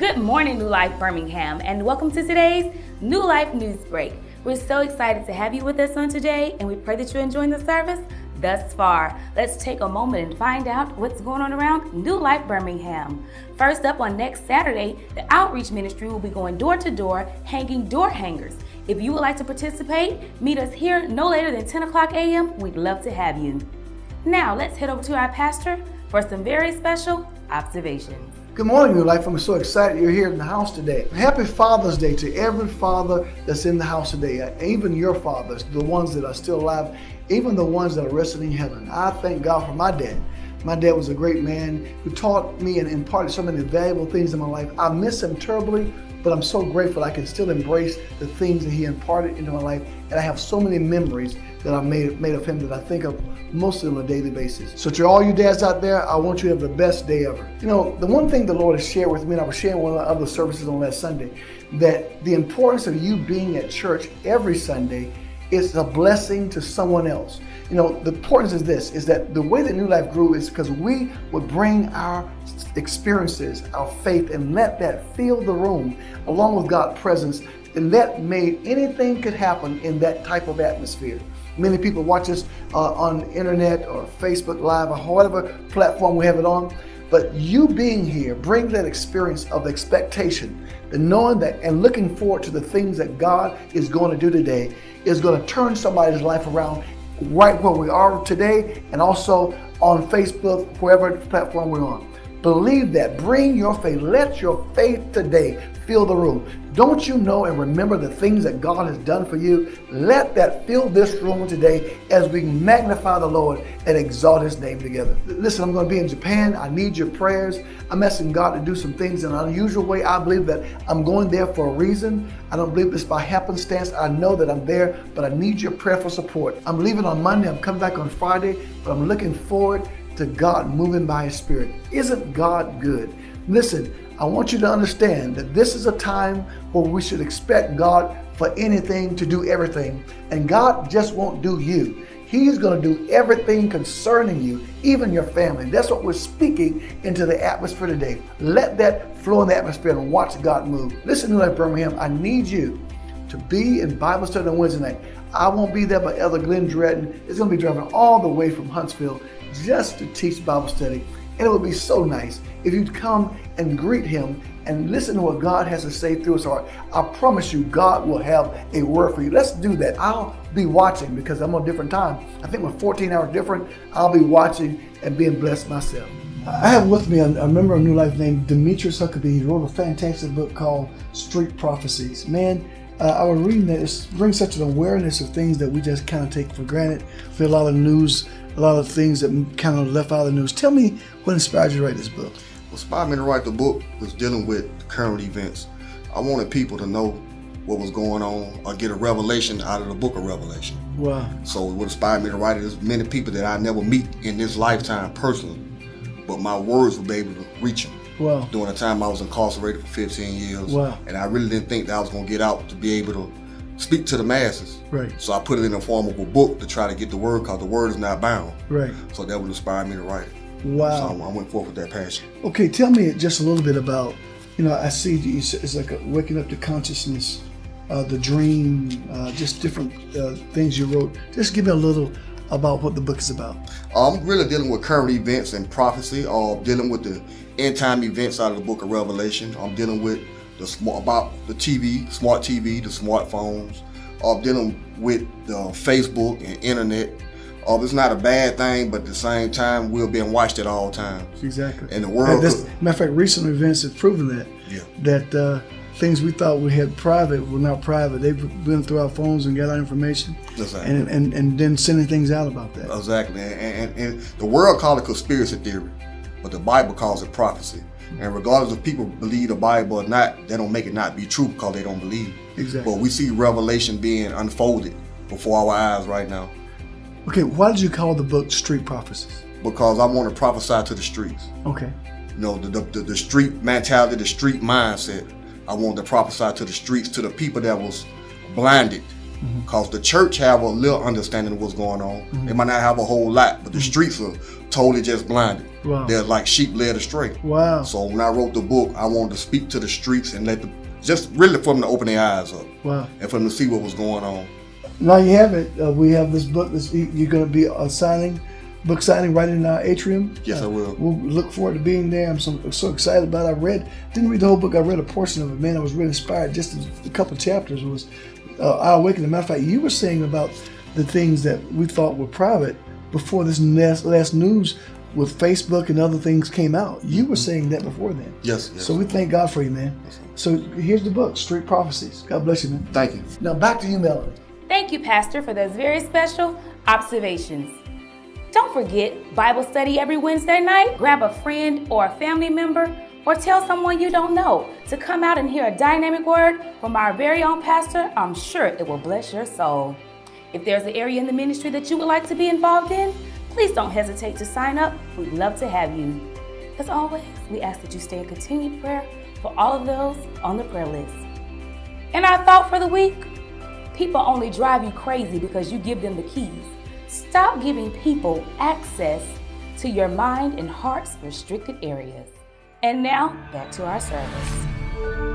Good morning, New Life Birmingham, and welcome to today's New Life News Break. We're so excited to have you with us on today, and we pray that you're enjoying the service thus far. Let's take a moment and find out what's going on around New Life Birmingham. First up, on next Saturday, the Outreach Ministry will be going door to door, hanging door hangers. If you would like to participate, meet us here no later than 10 o'clock a.m. We'd love to have you. Now, let's head over to our pastor for some very special observations. Good morning, New Life. I'm so excited you're here in the house today. Happy Father's Day to every father that's in the house today, even your fathers, the ones that are still alive, even the ones that are resting in heaven. I thank God for my dad. My dad was a great man who taught me and imparted so many valuable things in my life. I miss him terribly, but I'm so grateful I can still embrace the things that he imparted into my life. And I have so many memories that I made of him that I think of mostly on a daily basis. So to all you dads out there, I want you to have the best day ever. You know, the one thing the Lord has shared with me, and I was sharing one of the other services on last Sunday, that the importance of you being at church every Sunday is a blessing to someone else. You know, the importance is this, is that the way that New Life grew is because we would bring our experiences, our faith, and let that fill the room along with God's presence, and that made anything could happen in that type of atmosphere. Many people watch us on the internet or Facebook Live or whatever platform we have it on. But you being here, bring that experience of expectation, the knowing that and looking forward to the things that God is going to do today is going to turn somebody's life around right where we are today, and also on Facebook, wherever platform we're on. Believe that. Bring your faith. Let your faith today fill the room. Don't you know and remember the things that God has done for you? Let that fill this room today as we magnify the Lord and exalt His name together. Listen, I'm going to be in Japan. I need your prayers. I'm asking God to do some things in an unusual way. I believe that I'm going there for a reason. I don't believe this by happenstance. I know that I'm there, but I need your prayerful support. I'm leaving on Monday. I'm coming back on Friday, but I'm looking forward to God moving by His Spirit. Isn't God good? Listen, I want you to understand that this is a time where we should expect God for anything to do everything. And God just won't do you. He's going to do everything concerning you, even your family. That's what we're speaking into the atmosphere today. Let that flow in the atmosphere and watch God move. Listen, New Life Birmingham, I need you to be in Bible study on Wednesday night. I won't be there, but Elder Glenn Dredden is going to be driving all the way from Huntsville just to teach Bible study. And it would be so nice if you'd come and greet him and listen to what God has to say through his heart. I promise you, God will have a word for you. Let's do that. I'll be watching because I'm on a different time. I think we're 14 hours different. I'll be watching and being blessed myself. I have with me a member of New Life named Demetrius Huckabee. He wrote a fantastic book called Street Prophecies. Man, I was reading that. It brings such an awareness of things that we just kind of take for granted. For a lot of news, a lot of things that kind of left out of the news. Tell me what inspired you to write this book. What inspired me to write the book was dealing with current events. I wanted people to know what was going on or get a revelation out of the book of Revelation. Wow. So what inspired me to write it is many people that I never meet in this lifetime personally, but my words will be able to reach them. Wow. During the time I was incarcerated for 15 years. Wow. And I really didn't think that I was going to get out to be able to speak to the masses. Right. So I put it in the form of a book to try to get the word, because the word is not bound. Right. So that would inspire me to write it. Wow. So I went forth with that passion. Okay, tell me just a little bit about, I see it's like waking up to consciousness, the dream, just different things you wrote. Just give me a little about what the book is about. I'm really dealing with current events and prophecy, dealing with the end time events out of the book of Revelation. I'm dealing with about the TV, smart TV, the smartphones. I'm dealing with the Facebook and internet. It's not a bad thing, but at the same time, we're being watched at all times. Exactly. And the world. Matter of fact, recent events have proven that. Yeah. That things we thought we had private were not private. They've been through our phones and got our information. Exactly. And then sending things out about that. Exactly. And the world calls it conspiracy theory, but the Bible calls it prophecy. And regardless if people believe the Bible or not, they don't make it not be true because they don't believe. Exactly. But we see Revelation being unfolded before our eyes right now. Okay, why did you call the book Street Prophecies? Because I want to prophesy to the streets. Okay. The street mentality, the street mindset. I want to prophesy to the streets, to the people that was blinded. Because the church have a little understanding of what's going on. They might not have a whole lot, but the streets are totally just blinded. Wow. They're like sheep led astray. Wow. So when I wrote the book, I wanted to speak to the streets and let them, just really for them to open their eyes up. Wow. And for them to see what was going on. Now you have it. We have this book. You're going to be book signing right in our atrium. Yes, I will. We'll look forward to being there. I'm so excited about it. Didn't read the whole book. I read a portion of it. Man, I was really inspired. Just a couple of chapters was eye-awakening. Matter of fact, you were saying about the things that we thought were private before this last news with Facebook and other things came out. You were saying that before then. Yes. So we thank God for you, man. Yes, so here's the book, Street Prophecies. God bless you, man. Thank you. Now back to you, Melanie. Thank you, Pastor, for those very special observations. Don't forget Bible study every Wednesday night. Grab a friend or a family member or tell someone you don't know to come out and hear a dynamic word from our very own pastor. I'm sure it will bless your soul. If there's an area in the ministry that you would like to be involved in, please don't hesitate to sign up. We'd love to have you. As always, we ask that you stay in continued prayer for all of those on the prayer list. And our thought for the week, people only drive you crazy because you give them the keys. Stop giving people access to your mind and heart's restricted areas. And now, back to our service.